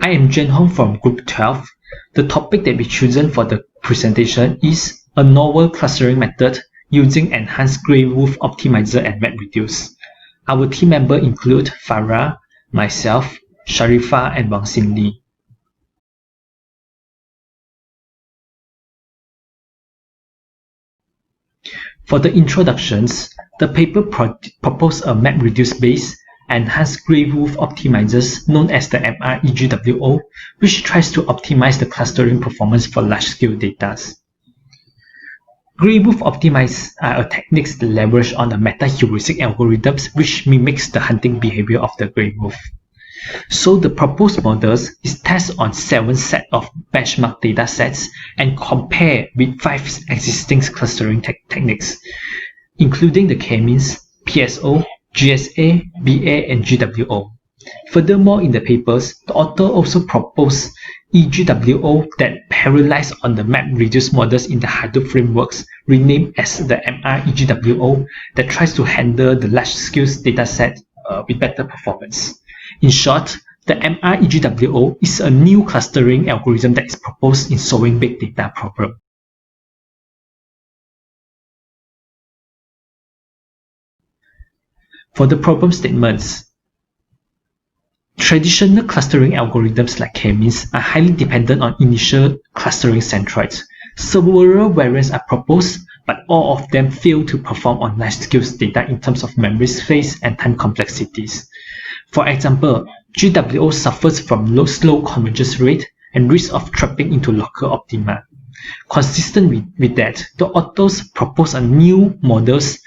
I am Jen Hong from Group 12. The topic that we chosen for the presentation is a novel clustering method using enhanced grey wolf optimizer and MapReduce. Our team members include Farah, myself, Sharifa, and Wang Xin Li. For the introductions, the paper proposed a MapReduce-based enhanced grey wolf optimizers known as the MREGWO, which tries to optimize the clustering performance for large-scale data. Grey wolf optimizers are techniques that leverage on the meta-heuristic algorithms which mimics the hunting behavior of the grey wolf. So the proposed models is test on 7 sets of benchmark data sets and compare with 5 existing clustering techniques, including the k-means, PSO, GSA, BA, and GWO. Furthermore, in the papers, the author also proposed EGWO that parallelize on the MapReduce models in the Hadoop frameworks, renamed as the MREGWO, that tries to handle the large-scale dataset with better performance. In short, the MREGWO is a new clustering algorithm that is proposed in solving big data problem. For the problem statements, traditional clustering algorithms like k-means are highly dependent on initial clustering centroids. Several variants are proposed, but all of them fail to perform on large-scale data in terms of memory space and time complexities. For example, GWO suffers from slow convergence rate and risk of trapping into local optima. Consistent with that, the authors propose a new models,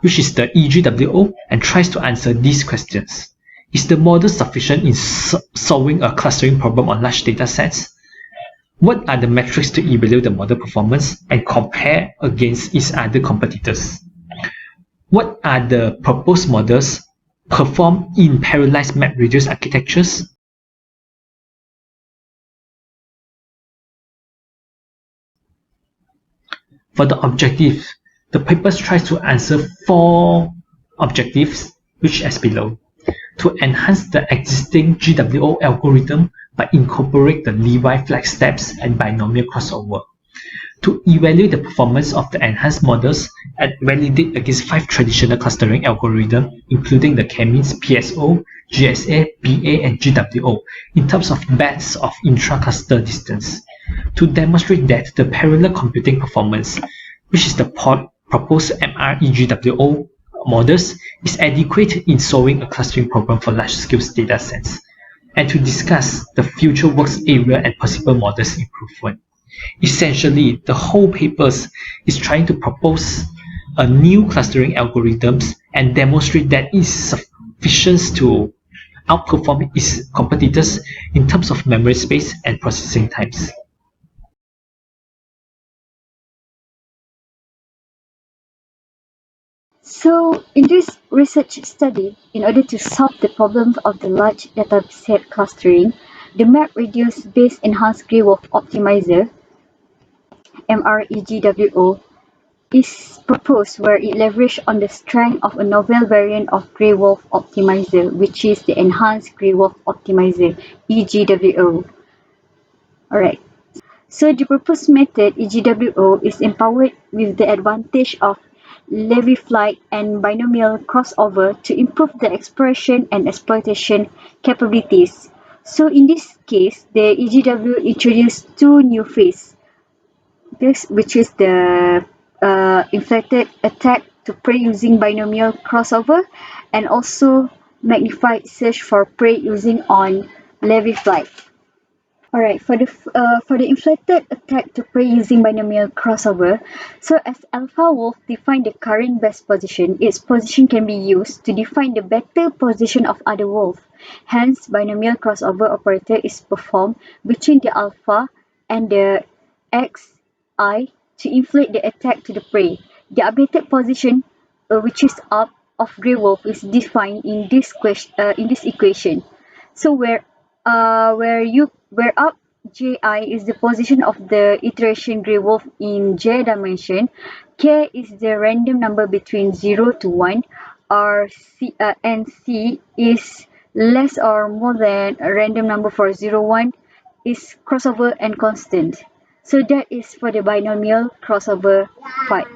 which is the EGWO, and tries to answer these questions. Is the model sufficient in solving a clustering problem on large data sets? What are the metrics to evaluate the model performance and compare against its other competitors? What are the proposed models performed in parallelized MapReduce architectures? For the objective, the papers tries to answer 4 objectives, which as below. To enhance the existing GWO algorithm by incorporate the Levi flag steps and binomial crossover. To evaluate the performance of the enhanced models and validate against 5 traditional clustering algorithms, including the k-means, PSO, GSA, BA, and GWO, in terms of bets of intra-cluster distance. To demonstrate that the parallel computing performance, which is the proposed MREGWO models, is adequate in solving a clustering problem for large-scale data sets, and to discuss the future works area and possible models improvement. Essentially, the whole papers is trying to propose a new clustering algorithms and demonstrate that it is sufficient to outperform its competitors in terms of memory space and processing times. So, in this research study, in order to solve the problem of the large dataset clustering, the MapReduce-based enhanced grey wolf optimizer, MREGWO, is proposed where it leverages on the strength of a novel variant of grey wolf optimizer, which is the enhanced grey wolf optimizer, EGWO. Alright. So the proposed method, EGWO, is empowered with the advantage of Levy flight and binomial crossover to improve the expression and exploitation capabilities. So in this case, the EGW introduced 2 new phases, which is the inflected attack to prey using binomial crossover, and also magnified search for prey using on Levy flight. Alright, for the inflected attack to prey using binomial crossover, so as Alpha Wolf define the current best position, its position can be used to define the better position of other wolf. Hence, binomial crossover operator is performed between the alpha and the xi to inflate the attack to the prey. The updated position, which is up, of grey wolf is defined in this equation. So where up ji is the position of the iteration grey wolf in j dimension, k is the random number between 0 to 1, and c is less or more than a random number for 0, 1 is crossover and constant. So that is for the binomial crossover part.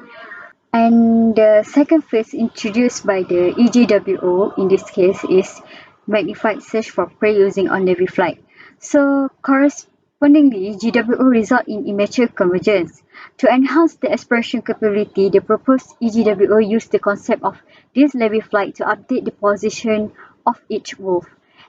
And the second phase introduced by the EGWO in this case is magnified search for prey using on-levy flight. So correspondingly, GWO result in immature convergence. To enhance the exploration capability, the proposed EGWO used the concept of this levy flight to update the position of each wolf,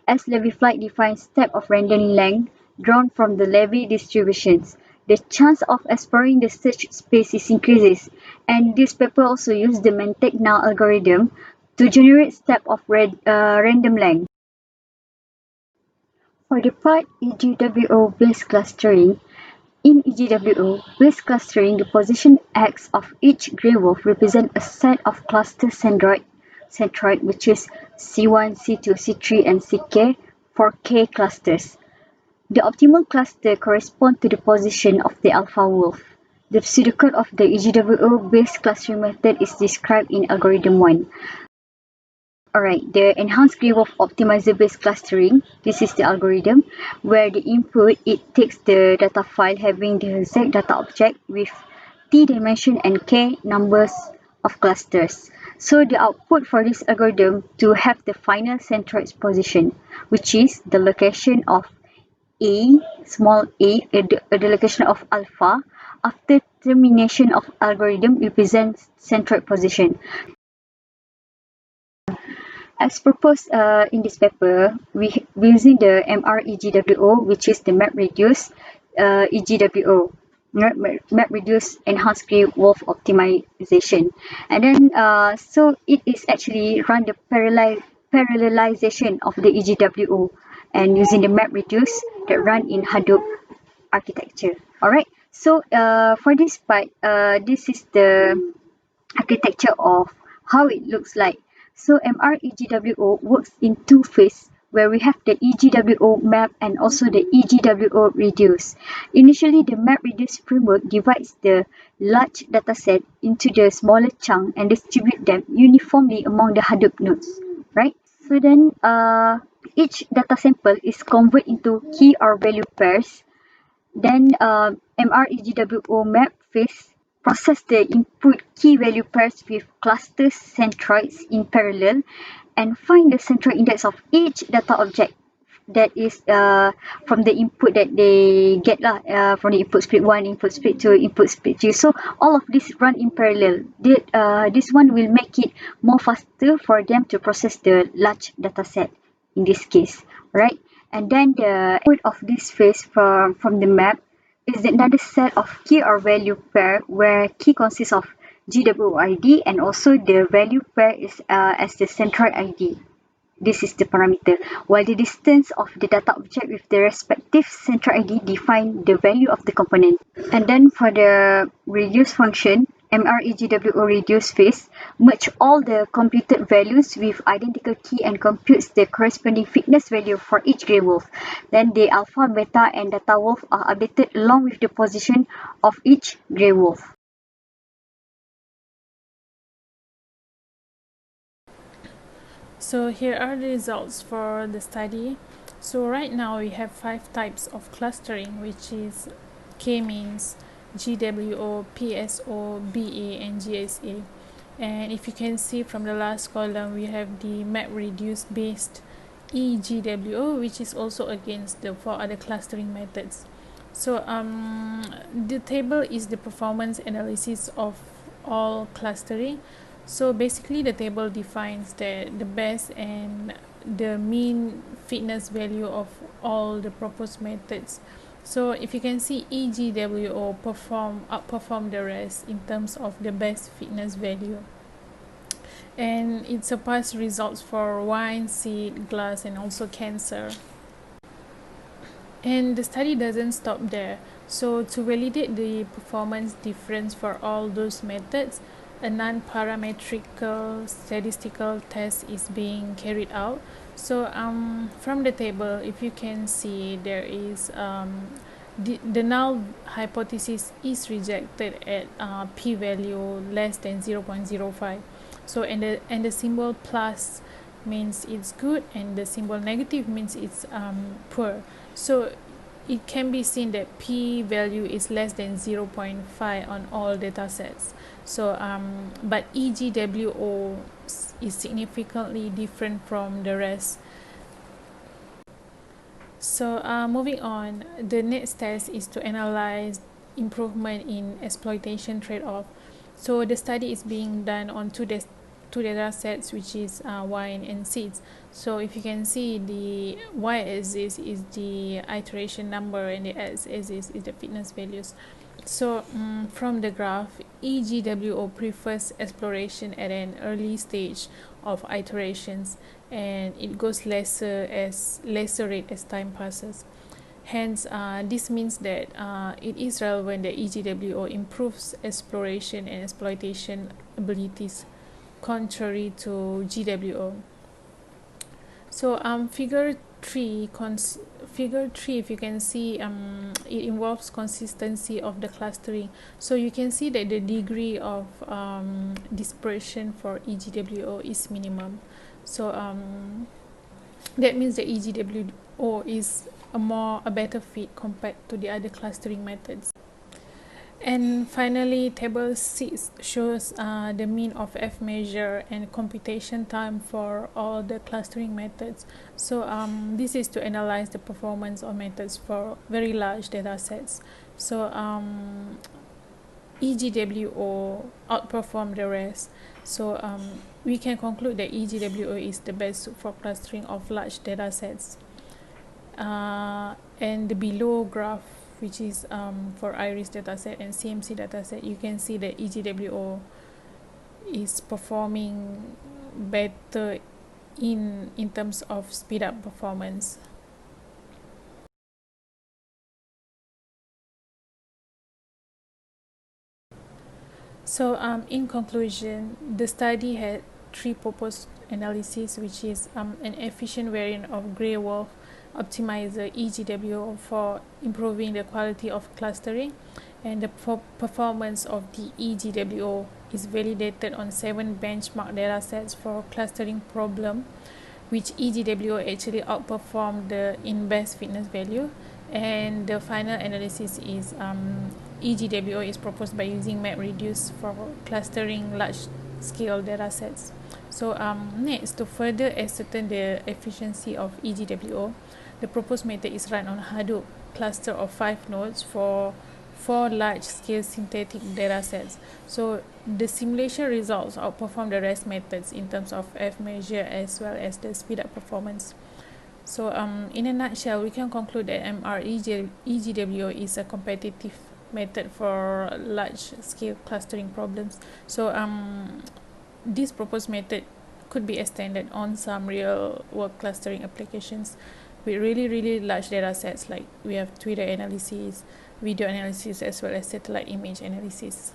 as levy flight defines step of random length drawn from the levy distributions. The chance of exploring the search space is increases, and this paper also used the Mantek-Null algorithm to generate step of random length. For the part EGWO based clustering, in EGWO based clustering, the position X of each grey wolf represents a set of cluster centroid, which is C1, C2, C3, and CK for K clusters. The optimal cluster corresponds to the position of the alpha wolf. The pseudocode of the EGWO-based clustering method is described in algorithm 1. Alright, the enhanced grey wolf optimizer-based clustering, this is the algorithm, where the input, it takes the data file having the Z data object with T dimension and K numbers of clusters. So the output for this algorithm to have the final centroid position, which is the location of small a, the location of alpha, after termination of algorithm represents centroid position. As proposed in this paper, we using the MR-EGWO, which is the map-reduced EGWO, map-reduced enhanced grey wolf optimization. And then, so it is actually run the parallelization of the EGWO and using the map-reduce that run in Hadoop architecture. Alright, so for this part, this is the architecture of how it looks like. So MR-EGWO works in two phases, where we have the EGWO map and also the EGWO reduce. Initially, the map reduce framework divides the large dataset into the smaller chunk and distribute them uniformly among the Hadoop nodes, right? So then each data sample is converted into key or value pairs. Then MR-EGWO map phase process the input key value pairs with cluster centroids in parallel and find the centroid index of each data object that is from the input that they get from the input split 1, input split 2, input split 3. So all of this run in parallel. This one will make it more faster for them to process the large data set in this case, right? And then the output of this phase from the map is another set of key or value pair, where key consists of GWID and also the value pair is as the centroid ID. This is the parameter, while the distance of the data object with the respective centroid ID define the value of the component. And then for the reduce function, MR-EGWO reduce phase merge all the computed values with identical key and computes the corresponding fitness value for each grey wolf. Then the alpha, beta, and delta wolf are updated along with the position of each grey wolf. So here are the results for the study. So right now we have 5 types of clustering, which is K-means, GWO, PSO, BA, and GSA. And if you can see from the last column, we have the map-reduce based EGWO, which is also against the 4 other clustering methods. So the table is the performance analysis of all clustering. So basically the table defines the best and the mean fitness value of all the proposed methods. So if you can see, EGWO outperform the rest in terms of the best fitness value, and it surpassed results for wine, seed, glass, and also cancer. And the study doesn't stop there. So to validate the performance difference for all those methods, a non-parametrical statistical test is being carried out. So from the table, if you can see, there is the null hypothesis is rejected at p-value less than 0.05. So and the symbol plus means it's good, and the symbol negative means it's poor. So it can be seen that p value is less than 0.5 on all data sets. So but EGWO is significantly different from the rest. So moving on, the next test is to analyze improvement in exploitation trade-off. So the study is being done on two data sets, which is wine and seeds. So if you can see, the y-axis is the iteration number and the x-axis is the fitness values. So from the graph, EGWO prefers exploration at an early stage of iterations, and it goes lesser rate as time passes. Hence, this means that it is relevant that EGWO improves exploration and exploitation abilities, contrary to GWO. So figure 3, if you can see, it involves consistency of the clustering. So you can see that the degree of dispersion for EGWO is minimum. So that means the EGWO is a better fit compared to the other clustering methods. And finally, table 6 shows the mean of F measure and computation time for all the clustering methods. So this is to analyze the performance of methods for very large data sets. So EGWO outperformed the rest. So we can conclude that EGWO is the best for clustering of large data sets. And the below graph, which is for IRIS dataset and CMC dataset, you can see that EGWO is performing better in terms of speed up performance. So in conclusion, the study had 3 proposed analyses, which is an efficient variant of Grey Wolf optimizer EGWO for improving the quality of clustering, and the performance of the EGWO is validated on 7 benchmark datasets for clustering problem, which EGWO actually outperformed the in-best fitness value. And the final analysis is EGWO is proposed by using MapReduce for clustering large-scale datasets. So next, to further ascertain the efficiency of EGWO, the proposed method is run on Hadoop cluster of 5 nodes for 4 large-scale synthetic datasets. So the simulation results outperform the rest methods in terms of F measure as well as the speed-up performance. So in a nutshell, we can conclude that EGWO is a competitive method for large-scale clustering problems. So this proposed method could be extended on some real-world clustering applications with really large data sets, like we have Twitter analysis, video analysis, as well as satellite image analysis.